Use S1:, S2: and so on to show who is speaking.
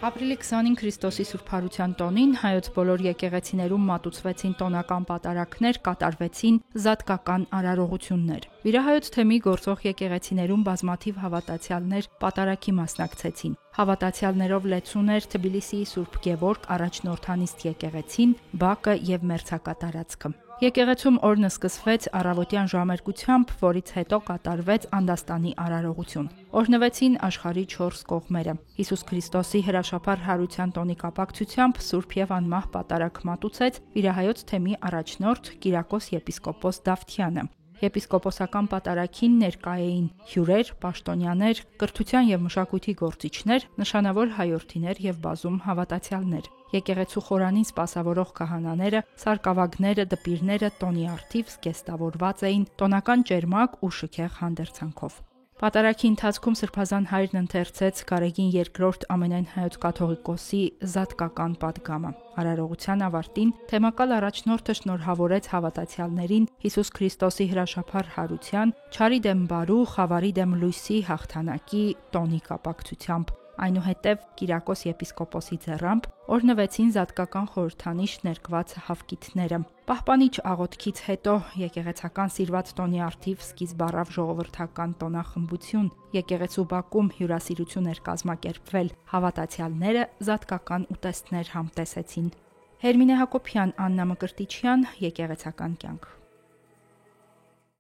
S1: Ապրիլի 20-ին Քրիստոսի Սուրբարության տոնին հայոց բոլոր եկեղեցիներում մատուցվեցին տոնական պատարագներ, կատարվեցին զատկական արարողություններ։ Վիրահայոց թեմի գործող եկեղեցիներում բազմաթիվ հավատացյալներ պատարագի մասնակցեցին։ Հավատացյալներով լեցուն էր Թբիլիսիի Սուրբ Գևորգ առաջնորդանիստ եկեղեցին, բակը եւ մերձակատարածքը։ Եկեղեցում օրն սկսվեց առավոտյան ժամերգությամբ, որից հետո կատարվեց անդաստանի արարողություն։ Օրհնվեցին աշխարհի 4 կողմերը։ Հիսուս Քրիստոսի հրաշափառ հարության տոնի կապակցությամբ Սուրբ եւ անմահ պատարագ մատուցեց Վիրահայոց թեմի առաջնորդ Կիրակոս եպիսկոպոս Դավթյանը։ Եպիսկոպոսական պատարագին ներկա էին հյուրեր, պաշտոնյաներ, կրթության եւ մշակույթի գործիչներ, նշանավոր հայորդիներ եւ բազում հավատացյալներ։ Եկեղեցու խորանին սպասավորող քահանաները, սարկավագները, դպիրները տոնի առթիվ զգեստավորված էին տոնական ճերմակ ու շքեղ հանդերձանքով։ Պատարագի ընթացքում Սրբազան հայրն ընթերցեց Գարեգին II ամենայն հայոց կաթողիկոսի զատկական պատգամը։ Արարողության ավարտին թեմակալ առաջնորդը շնորհավորեց հավատացյալներին Հիսուս Քրիստոսի հրաշափառ հարության, չարի դեմ բարու, խավարի դեմ լույսի հաղթանակի տոնի կապակցությամբ։ Այնուհետև Կիրակոս եպիսկոպոսի ձեռամբ օրհնվեցին զատկական խորհրդանիշ ներկված հավկիթները։ Պահպանիչ աղոթքից հետո եկեղեցական սիրված տոնի առթիվ սկիզբ առավ ժողովրդական տոնախմբություն։ Եկեղեցու բակում հյուրասիրություն էր կազմակերպվել։ Հավատացյալները զատկական ուտեստներ համտեսեցին։ Հերմինե Հակոբյան, Աննա Մկրտիչյան, Եկեղեցական կյանք։